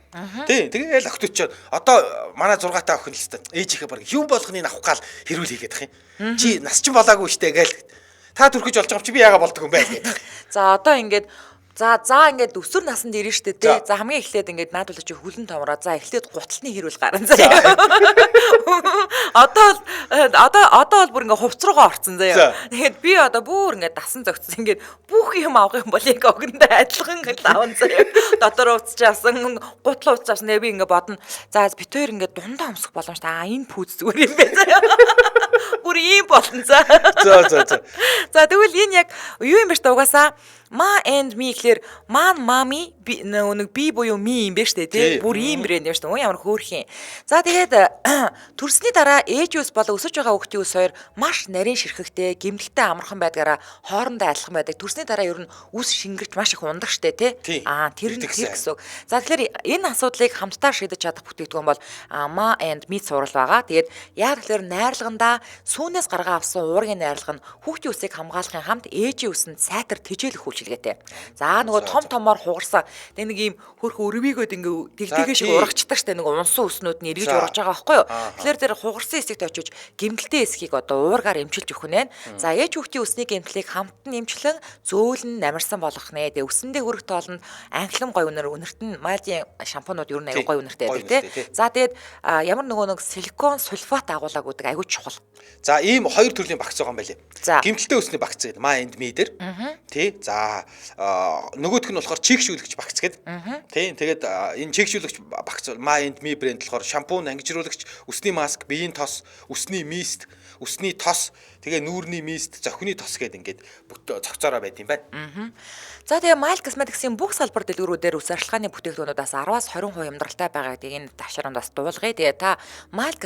Тий. Тэгээд охид очиод одоо манай 6-тай охин л хэвээр ээжийнхээ баг юм болгоныг авах гал хэрүүл хийгээд ах юм. Чи нас ч болоогүй штэ гээл. Та төрхөж болж байгаа юм чи би яага болдог юм бэ гэдэг. За одоо ингээд за ингээд өсвөр насанд ирнэ штэ тий. За хамгийн эхлээд ингээд наадвал чи хүлэн томроо. За эхлээд гуталтны хэрүүл гарна заяа. Одоо бол бүр ингээд хувц руугаа орцсон заяа. Тэгээд би одоо бүр ингээд дасан зөгцсөн ингээд бүх юм авах юм бол яг огондоо адилхан лавн заяа. Дотор уцчаасан, гутал уцчаасан би ингээд бодно. За бит хоёр ингээд дундаа өмсөх боломжтой. Энэ пүүз зүгээр юм бэ заяа. Бүр ийм болно за. За тэгвэл энэ яг юу юм бэ ч угаасаа Ma and Me гэхэлэр Man Mommy нэг би буюу ми юм бэ штэ тий. Бүр ийм брэнд юм штэ. Ямар хөөрхөн. За тэгээд төрсний дараа ээжүүс болон өсөж байгаа хүүхдийн ус хоёр маш нарийн ширхэгтэй, гэмтэлтэй амархан байдгаараа хоорондоо адилхан байдаг. Төрсний дараа ер нь ус шингэрч маш их ундаг штэ тий. Тэр нь тэр гэсэн. За тэгэхээр энэ асуудлыг хамтдаа шийдэж чадах бүтээгдэхүүн бол Ma and Me цуврал байгаа. Тэгээд яг тэгэхээр найрлагандаа сүүнээс гаргаа авсан уургийн найрлага нь хүүхдийн усыг хамгаалахын хамт ээжийн усанд сайтар тэжээлэх үйлчилгээтэй. За нөгөө том томоор хугарсан тэг нэг ийм хөрхөн өрвийгөөд ингээ тэгтэйгээ шиг урагчдаг штэ нэг унсан өснүүд нь эргэж ургаж байгаа байхгүй юу. Тэгэхээр тэр хугарсан эсэгт очиж гэмтэлтэй эсхийг одоо уургаар эмчилж өгөх нь. За ээж хүүхдийн усны гэмтлийг хамт нь эмчлэн зөөлн намирсан болгох нэ. Тэг өсөндөө хүрэх тоолнд анхлам гой үнэрт нь Мальдийн шампунууд ер нь аюу гой үнэртэй байдаг тий. За тэгээд ямар нөгөө нэг силикон сульфат агуулаг гэдэг аюу чухал. За ийм хоёр төрлийн багц байгаа юм байлээ. Гэмтэлтэй усны багц гэдэг Ma and Me дээр. Тий. За нөгөөх нь болохоор чигшүүлэгч багц гэдэг. Тий. Тэгээд энэ чигшүүлэгч багц Ma and Me брэнд болохоор шампунь, ангижруулагч, усны маск, биеийн тос, усны мист, Үсний тос, тэгээ нүүрний мист, зохины тос гэдэг ингээд цогцоороо байд юм байна. За тэгээ Mile Cosmetics-ийн бүх салбар дэлгүүрүүдээр үс арчилгааны бүтээгдэхүүнүүдээс 10-аас 20% хямдралтай байгаа гэдгийг энэ ташаанд бас дуулгая. Тэгээ та Mile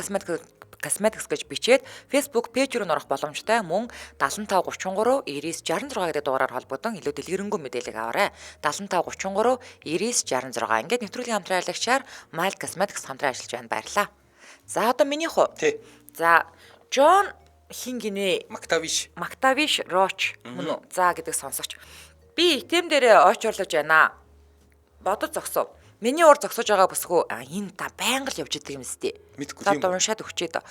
Cosmetics гэж бичээд Facebook пэйж рүү нөрөх боломжтой. Мөн 75 33 99 66 гэдэг дугаараар холбогдсон илүү дэлгэрэнгүй мэдээлэл аваарай. 75 33 99 66 ингээд нэвтрүүлгийн хамтран аялагчаар Mile Cosmetics хамтран ажиллаж байна. Баярлалаа. За одоо минийх уу? Тий. За John хин гинэ? Mactavish Roach мөн үү? За гэдэг сонсогч. Би итэм дээрээ ойч орлож байна. Бодож зогсов. Миний уур зогсож байгаа бүсгүй энэ та байнга л явж идэг юм сте. Мэдгүй тийм. Одоо уншаад өгчээ дөө.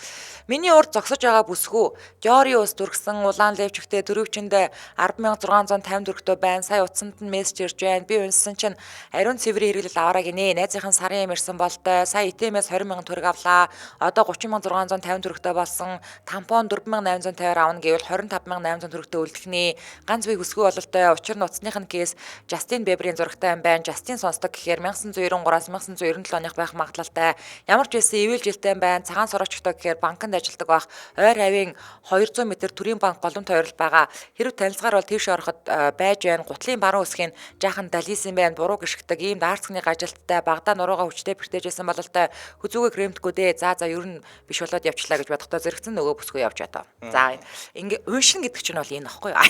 Миний уур зогсож байгаа бүсгүй Jorius дүргсэн улаан левчгтэй дөрөвчөндөө 10,650 төгрөгтэй байна. Сая утсанд нь мессеж ирж байна. Би унссан чинь ариун цэврийн хэрэглэл аваарай гинэ. Найзынхын сарын юм ирсэн болтой. Сая итэмээс 20,000 төгрөг авлаа. Одоо 30,650 төгрөгтэй болсон. Тампон 4,850-аар авна гэвэл 25,800 төгрөгтэй үлдэхний. Ганц би хүсгүй бололтой. Учир нь утасных нь кейс Justin Bieber-ийн зурагтай юм байна. Justin сонсдог гэхээр 1993-аас 1997 оных байх магадлалтай. Ямар ч байсан ивэл жилтэй байна. Цагаан сороочтой гэхээр банкнд ажилладаг байх. Ойр хавийн 200 м төрийн банк голомт тойрол байгаа. Хэрв танилцгаар бол тийш ороход байж байна. Гутлын баруун хэсгийн жаахан далис юм байна. Буруу гიშгдэг ийм даарцгны ажилттай багада нуруугаа хүчтэй бэртээжсэн бололтой. Хүзүүгээ кремтгүү дээ. За ер нь биш болоод явчлаа гэж бодохдоо зэрэгцэн нөгөө бүсгүй явж одоо. За ингээ уншин гэдэг чинь бол энэ аахгүй юу?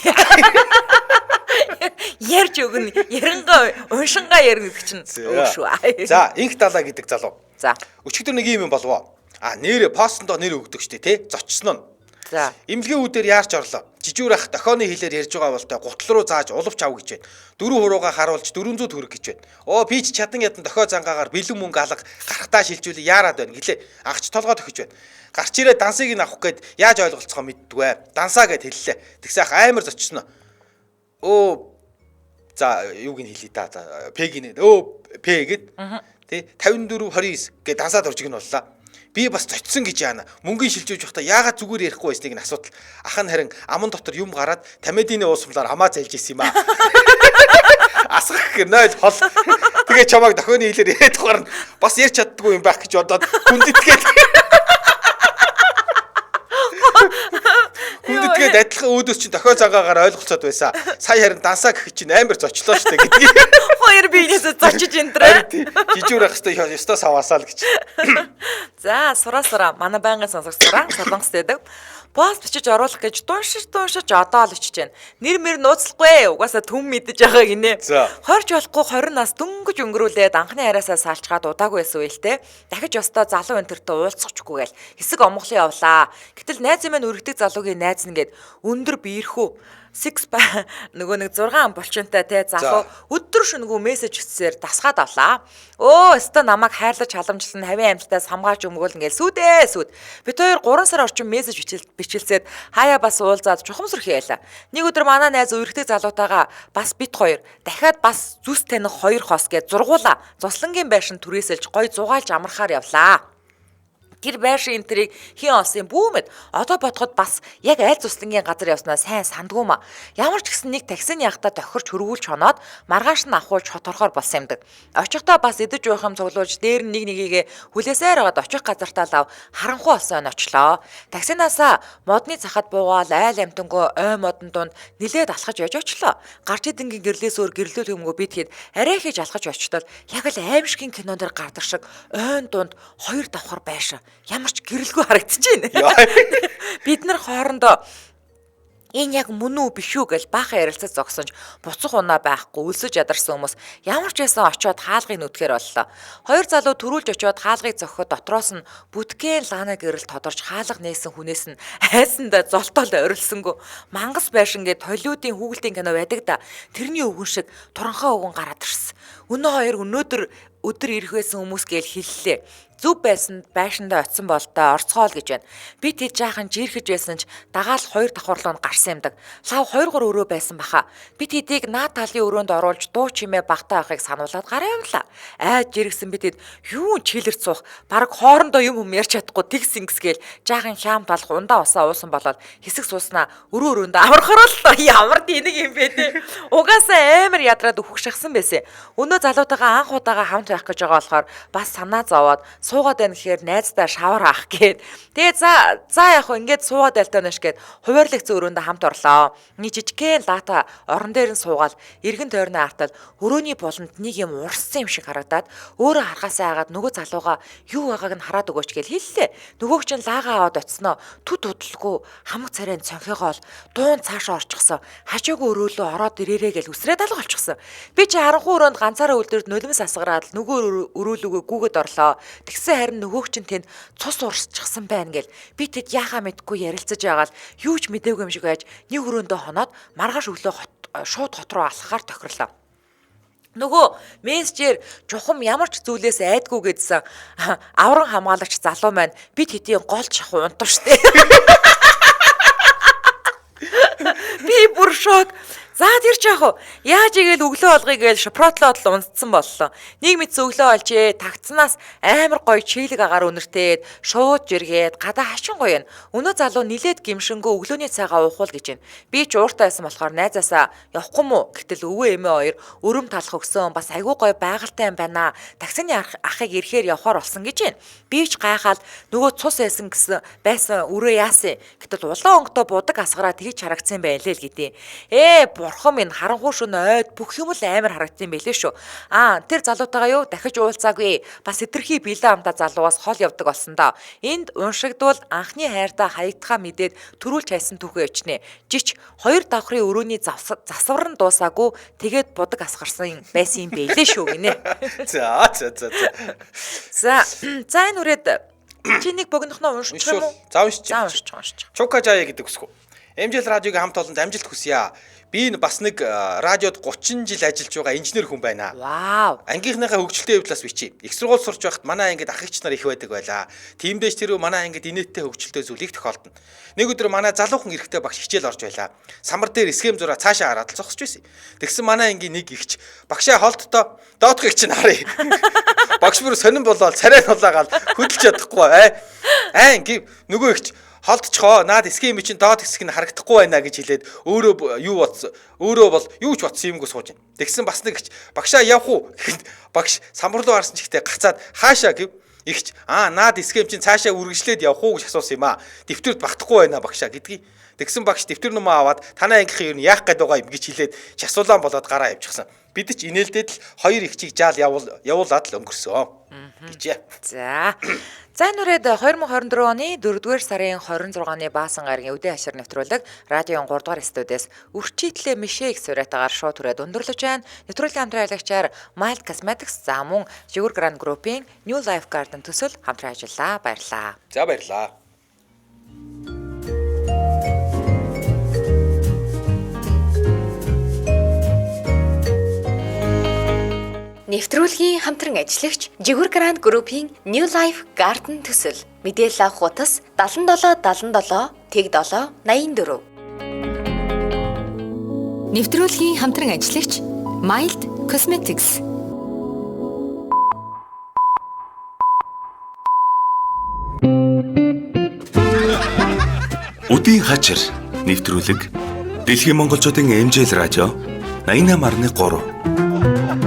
Ярьж өгнө. Ярингаа уншингаа ярина гэдэг чинь шүү. За, инх далаа гэдэг залуу. За. Өчигдөр нэг юм болов. Нэр постондоо нэр өгдөг штэ тий. Зочсон нь. За. Имлэгийн үүдээр яарч орлоо. Жижүүр ах дохооны хэлээр ярьж байгаа бол гутал руу зааж уловч ав гэж байна. 4 хурууга харуулж 400 төгрөг гэж байна. Би ч чадан ядан дохоо зангаагаар бэлэн мөнгө алга гарахтаа шилжүүлээ яарад байна гэлээ. Агч толгой тохиж байна. Гарч ирээ дансыг нь авах гээд яаж ойлголцохоо мэддгүй. Дансаа гэд хэллээ. Тэгсээх амар зочсон. За юуг нь хэлээ та. П-гийн П гэд. Тэ 54 29 гээд дансаад орж гин боллоо. Би бас зочсон гэж яана. Мөнгөний шилжүүлж явахдаа яагаад зүгээр ярихгүй байсныг нь асуудал. Ах нь харин аман дотор юм гараад тамедины уусмлаар хамаа зайлж исэн юм аа. Асгах гэнэ л хол. Тэгээ чамайг дохионы хэлээр яриад гарна. Бас ярьж чаддгүй юм байх гэж бодоод хүндэтгээд. Хүндэтгээд адилхан өөдөөс чинь дохио зангаагаар ойлголцоод байсан. Сая харин дансаа гэх чинь амар зочлоо штэ гэдгийг. Хоёр биенээс зочиж энтрээ. Жижүүр ах хэвээр ёстой саваасаа л гэж. За сураа манай байнгын сонсогч сураа солонгос дэдэг. Пост бичиж оруулах гэж дуншиж одоо л ичиж байна. Нэр мэр нууцлахгүй угаасаа түн мэдэж байгаа гинэ. Хорж болохгүй 20 нас дөнгөж өнгөрүүлээд анхны араасаа салчгаад удаагүй байсан үелтэй. Дахиж ёстой залуу энтертэй уулзчихгүй гээл хэсэг омглон явлаа. Гэтэл найз минь өргөдөг залуугийн найз нэгэд өндөр биерхүү нөгөө нэг 6 болчонтой те залуу өдөр шөнөгөө мессеж өчсээр дасгаад авлаа. Өстө намайг хайрлаж халамжлан 50 амьтдаас хамгаалж өмгөөлнө гээл сүд. Бид хоёр 3 сар орчим мессеж бичилсээд хаяа бас уулзаад чухамсрах яалаа. Нэг өдөр манай найз өргөдөг залуутайгаа бас бит хоёр дахиад бас зүс таних 2 хос гэж зургуула. Зослонгийн байшин түрээсэлж гой зугаалж амархаар явлаа. Тэр байшин энтрийг хин олсон бүүмэд одоо бодоход бас яг аль цуслангийн газар явснаа сайн сандгүй ма. Ямар ч гэсэн нэг таксины яхта тохирч хөрвүүлж хоноод маргааш нь ахуулж хоторхоор болсон юмдаг. Очихдоо бас идэж уух юм цуглуулж дээр нэг нэгийгээ хүлээсээр байгаад очих газартаа лав харанхуй болсон очлоо. Таксинаасаа модны цахад буугаал айл амтангөө ой модон дунд нилээд алхаж яж очлоо. Гарч идэнгийн гэрлээс өөр гэрлүүл юмгөө бидгээд арай хийж алхаж очтол яг л аимшигын кинон дэр гардаг шиг ойн дунд хоёр давхар байшаа. Ямар ч гэрэлгүй харагдчихэв. Бид нар хоорондоо энэ яг мөн үү биш үү гэж баахан ярилцаж зогсонч буцах унаа байхгүй өлсөж ядарсан хүмүүс ямар ч байсан очиод хаалгыг нүдгээр боллоо. Хоёр залуу төрүүлж очиод хаалгыг зохиход дотроос нь бүтгэн лаана гэрэл тодорч хаалга нээсэн хүнээс нь айсандаа золтоол орилсонгүй мангас байшин гээд толиудын хүүгэлтийн кино байдаг да. Тэрний өвгөн шиг туранхаа өвгөн гараад ирсэн. Өнөө хоёр өнөөдөр өдөр ирэх байсан хүмүүс гээл хэллээ. Зүв байсанд байшиндаа очисон болтой орцгоол гэж байна. Би тэр жаахан жирхэж байсан ч дагаал 2 давхарлоонд гарсан юмдаг. Лав 2-3 өрөө байсан баха. Би тэдийг наад талын өрөөнд оруулж дуу чимээ багтаа авахыг сануулад гараа явлаа. Айд жиргсэн би тэд юу чилэрч суух. Бараг хоорондоо юм ярьж чадахгүй тэгс ингэсгээл жаахан хям талх ундаа усаа уусан болоод хэсэг сууснаа өрөө өрөөндөө амархаар л ямар тэнэг юм бэ те. Угаасаа амар ядраад өхөх шахсан байсан. Өнөө залуутайгаа анх удаага хамт байх гэж байгаа болохоор бас санаа зовоод суугаад байна гэхээр найздаа шавар авах гээд. Тэгээ за яг хөө ингээд суугаад байлтааныш гээд хуваарлагц өрөөндө хамт орлоо. Нэг жижигхэн лата орон дээр нь суугаад эргэн тойрны артал өрөөний буланд нэг юм урссан юм шиг харагдаад өөрөө харахаасаа хагаад нөгөө залууга юу байгааг нь хараад өгөөч гэж хэллээ. Нөгөөг чинь лаагаа аваад очсноо түт удалгүй хамаг царайнд цонхиогоол дуун цаашаа орчихсон. Хажуугүй өрөөлөө ороод ирээрээ гэж үсрээд алга болчихсон. Би чи харанхуй өрөөнд ганцаараа үлдэрд нулимс асгараад нөгөө өрөөлөгөө гүгэд орлоо. Тэгсэн харин нөгөөг чинь тэнд цус урсчихсан байна гэл. Би тэд яахаа мэдгүй ярилцаж байгаад юу ч мэдээгүй юм шиг байж нэг өрөөндөө хоноод маргааш өглөө шууд хот руу алхахаар тохирлоо. Нөгөө мессежээр чухам ямар ч зүйлээс айдгүй гэдсэн авран хамгаалагч залуу маань бид хэдийн гол шахуу унтав штэ. Би бүр шок. За тэр ч яах вэ? Яаж игээл өглөө болгоё гээл шпротлоод л унтсан боллоо. Нэг мэд өглөө олжээ. Тагцнаас амар гоё чийлэг агаар үнэртээд шууд жиргээд гадаа хачин гоё юм. Өнөө залуу нилээд гимшингөө өглөөний цайгаа уухул гэж байна. Би ч ууртай байсан болохоор найзаасаа явахгүй мүү? Гэтэл өвөө эмээ хоёр өрөм талах өгсөн. Бас айгүй гоё байгальтай юм байна. Таксины ахыг ирэхээр явахаар болсон гэж байна. Би ч гайхаад нөгөө цус байсан өрөө яасан. Гэтэл улаан онгодоо будаг асгараа тэгж харагдсан байлээ л гэдэг. Бурхан минь харанхуй шөнө ойд бүх юм л амар харагдсан байлээ шүү. Тэр залуутайгаа юу дахиж уулзаагүй. Бас хэтэрхий бэлэн амта залуугаас хол явдаг болсон доо. Энд уншигдвал анхны хайртаа хаягдхаа мэдээд төрүүлж хайсан түүхээ өчнэ. Жич хоёр давхрын өрөөний засвар нь дуусаагүй тэгээд будаг асгарсан байсан юм байлээ шүү гинэ. За. За энэ үрээд чи нэг богинохноо уншчих юм уу? За уншиж. Чука жая гэдэг үсгүү. MJL радиогийн хамт олонд амжилт хүсье. Би бас нэг радиод 30 жил ажиллаж байгаа инженер хүн байна. Вау. Ангийнхныхаа хөгжилтэй явдлаас бичиж. Их сургууль сурч байхад манай ангид ах эгч нар их байдаг байлаа. Тиймдээч тэрөө манай ангид инээдтэй хөгжилтэй зүйл их тохиолдно. Нэг өдөр манай залуухан эрэгтэй багш хичээл орж байлаа. Самар дээр схем зураа цаашаа хараад л зогсож байсан. Тэгсэн манай ангийн нэг эгч багшаа холдтоо доотх эгч нь харъя. Багш бүр сонирн болоод царай нулаагаад хөдөлж чадахгүй. Гив нөгөө эгч холдчихоо наад схем чинь доод хэсэг нь харагдахгүй байна гэж хэлээд өөрөө бол юу ч бодсон юмгүй сууж байна. Тэгсэн бас нэг ихч багшаа явах уу гэхэд багш самбар руу харсан чихтэй гацаад хаашаа гэв ихч наад схем чинь цаашаа үргэлжлээд явах уу гэж асуусан юм аа. Дэвтэрт багтахгүй байна багшаа гэдгийг. Тэгсэн багш дэвтэр нумаа аваад танаа ангийнхын юу яах гээд байгаа юм гэж хэлээд шасуулаан болоод гараа явчихсан. Бид ч инээлдээд л хоёр ихчийг жаал явуулаад л өнгөрсөн. Гэжээ. За энэ үрээд 2024 оны 4-р сарын 26-ны Баасан гарагийн үдээ хашир нэвтрүүлэг радион 3-р студиэс үрчийтлээ мишээг сураатагаар шууд түрээд өндөрлөж байна. Нэвтрүүлгийн хамтран аялагчаар Mild Cosmetics за мөн Жигүүр Grand Group-ийн New Life Garden төсөл хамтран ажиллаа. Баярлалаа. За баярлалаа. Нэвтрүүлгийн хамтран ажиллагч Жигүүр Grand Group-ийн New Life Garden төсөл мэдээлэл авах утас 77 77 87 84. Нэвтрүүлгийн хамтран ажиллагч Mild Cosmetics. Үдийн хачир нэвтрүүлэг Дэлхийн монголчуудын MJL радио 88.3